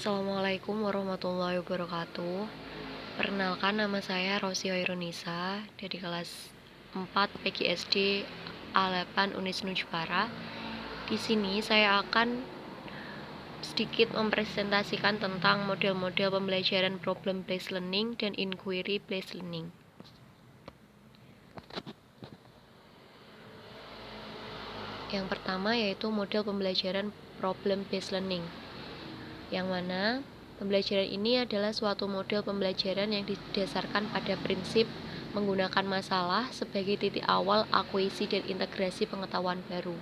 Assalamualaikum warahmatullahi wabarakatuh. Perkenalkan, nama saya Rosi Hoirunisa dari kelas 4 PGSD A8 Unisnu Jepara. Di sini saya akan sedikit mempresentasikan tentang model-model pembelajaran problem based learning dan inquiry based learning. Yang pertama yaitu model pembelajaran problem based learning, yang mana pembelajaran ini adalah suatu model pembelajaran yang didasarkan pada prinsip menggunakan masalah sebagai titik awal akuisisi dan integrasi pengetahuan baru.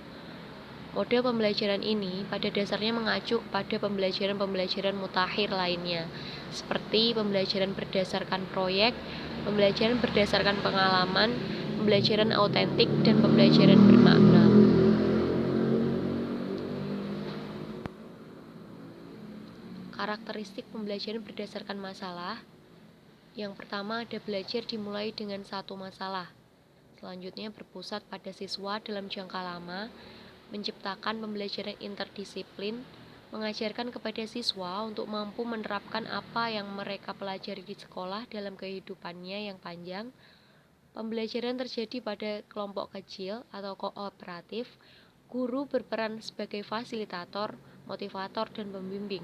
Model pembelajaran ini pada dasarnya mengacu pada pembelajaran mutakhir lainnya, seperti pembelajaran berdasarkan proyek, pembelajaran berdasarkan pengalaman, pembelajaran autentik, dan pembelajaran bermakna. Karakteristik pembelajaran berdasarkan masalah. Yang pertama ada belajar dimulai dengan satu masalah. Selanjutnya berpusat pada siswa dalam jangka lama, menciptakan pembelajaran interdisiplin, mengajarkan kepada siswa untuk mampu menerapkan apa yang mereka pelajari di sekolah dalam kehidupannya yang panjang. Pembelajaran terjadi pada kelompok kecil atau kooperatif. Guru berperan sebagai fasilitator, motivator, dan pembimbing.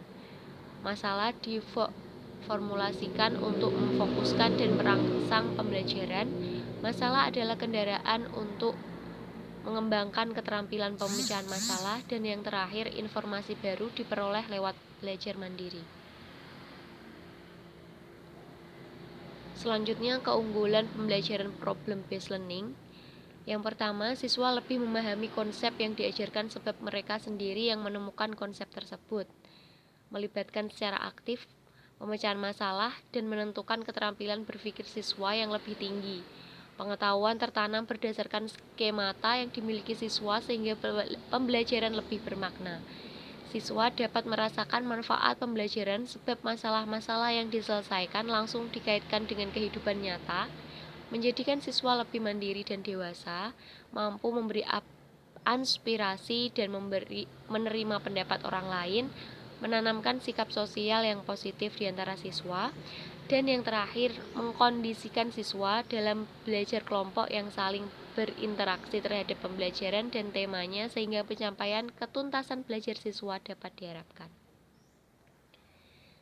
Masalah diformulasikan untuk memfokuskan dan merangsang pembelajaran. Masalah adalah kendaraan untuk mengembangkan keterampilan pemecahan masalah. Dan yang terakhir, informasi baru diperoleh lewat belajar mandiri. Selanjutnya, keunggulan pembelajaran problem based learning. Yang pertama, siswa lebih memahami konsep yang diajarkan sebab mereka sendiri yang menemukan konsep tersebut, melibatkan secara aktif pemecahan masalah, dan menentukan keterampilan berpikir siswa yang lebih tinggi. Pengetahuan tertanam berdasarkan skemata yang dimiliki siswa sehingga pembelajaran lebih bermakna. Siswa dapat merasakan manfaat pembelajaran sebab masalah-masalah yang diselesaikan langsung dikaitkan dengan kehidupan nyata, menjadikan siswa lebih mandiri dan dewasa, mampu memberi inspirasi dan menerima pendapat orang lain, menanamkan sikap sosial yang positif di antara siswa, dan yang terakhir, mengkondisikan siswa dalam belajar kelompok yang saling berinteraksi terhadap pembelajaran dan temanya sehingga pencapaian ketuntasan belajar siswa dapat diharapkan.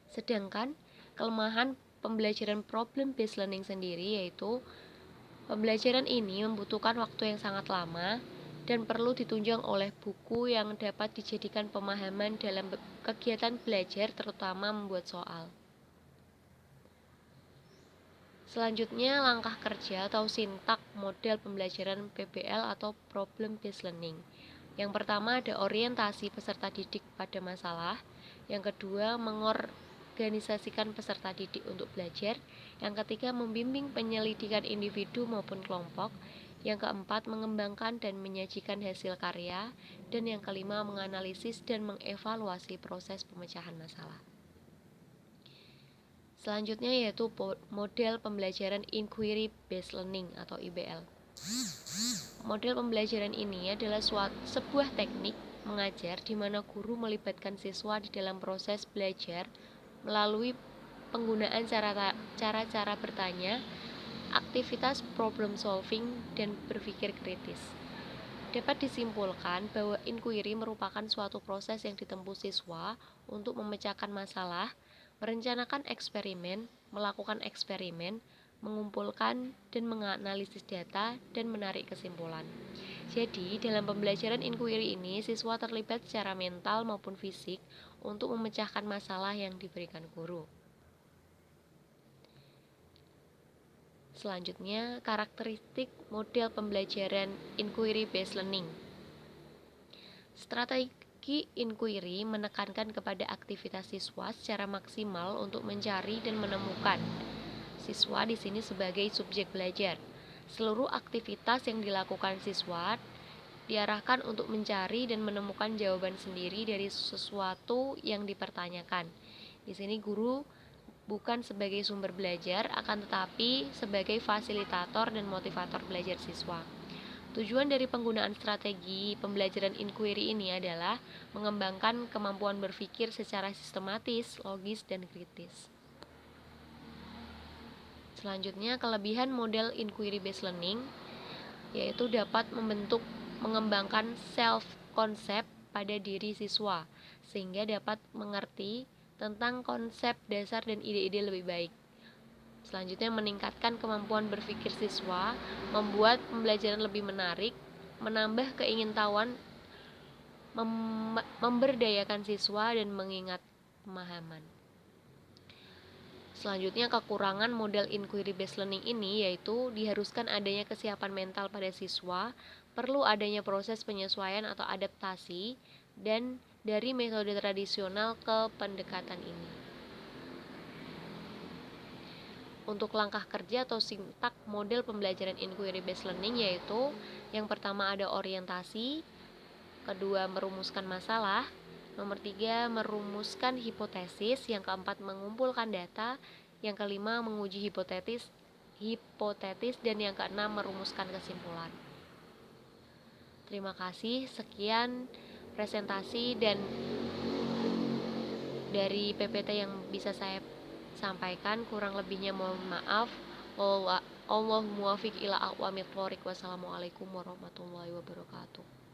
Sedangkan kelemahan pembelajaran problem based learning sendiri yaitu pembelajaran ini membutuhkan waktu yang sangat lama dan perlu ditunjang oleh buku yang dapat dijadikan pemahaman dalam kegiatan belajar, terutama membuat soal. Selanjutnya, langkah kerja atau sintak model pembelajaran PBL atau Problem Based Learning. Yang pertama ada orientasi peserta didik pada masalah. Yang kedua, mengorganisasikan peserta didik untuk belajar. Yang ketiga, membimbing penyelidikan individu maupun kelompok. Yang keempat, mengembangkan dan menyajikan hasil karya. Dan yang kelima, menganalisis dan mengevaluasi proses pemecahan masalah. Selanjutnya yaitu model pembelajaran Inquiry Based Learning atau IBL. Model pembelajaran ini adalah sebuah teknik mengajar di mana guru melibatkan siswa di dalam proses belajar melalui penggunaan cara-cara bertanya, aktivitas problem solving, dan berpikir kritis. Dapat disimpulkan bahwa inquiry merupakan suatu proses yang ditempuh siswa untuk memecahkan masalah, merencanakan eksperimen, melakukan eksperimen, mengumpulkan dan menganalisis data, dan menarik kesimpulan. Jadi, dalam pembelajaran inquiry ini, siswa terlibat secara mental maupun fisik untuk memecahkan masalah yang diberikan guru. Selanjutnya, karakteristik model pembelajaran Inquiry Based Learning. Strategi inquiry menekankan kepada aktivitas siswa secara maksimal untuk mencari dan menemukan. Siswa di sini sebagai subjek belajar. Seluruh aktivitas yang dilakukan siswa diarahkan untuk mencari dan menemukan jawaban sendiri dari sesuatu yang dipertanyakan. Di sini guru bukan sebagai sumber belajar, akan tetapi sebagai fasilitator dan motivator belajar siswa. Tujuan dari penggunaan strategi pembelajaran inquiry ini adalah mengembangkan kemampuan berpikir secara sistematis, logis, dan kritis. Selanjutnya, kelebihan model inquiry based learning yaitu dapat mengembangkan self-concept pada diri siswa, sehingga dapat mengerti tentang konsep dasar dan ide-ide lebih baik. Selanjutnya, meningkatkan kemampuan berpikir siswa, membuat pembelajaran lebih menarik, menambah keingintahuan, memberdayakan siswa, dan mengingat pemahaman. Selanjutnya, kekurangan model inquiry based learning ini yaitu diharuskan adanya kesiapan mental pada siswa, perlu adanya proses penyesuaian atau adaptasi, dan dari metode tradisional ke pendekatan ini. Untuk langkah kerja atau sintak model pembelajaran inquiry based learning yaitu yang pertama ada orientasi, kedua merumuskan masalah, nomor 3 merumuskan hipotesis, yang keempat mengumpulkan data, yang kelima menguji hipotetis, dan yang keenam merumuskan kesimpulan. Terima kasih, sekian presentasi dan dari PPT yang bisa saya sampaikan, kurang lebihnya mohon maaf. Allahumma muwaffiq ila aqwamit thoriq. Wassalamualaikum warahmatullahi wabarakatuh.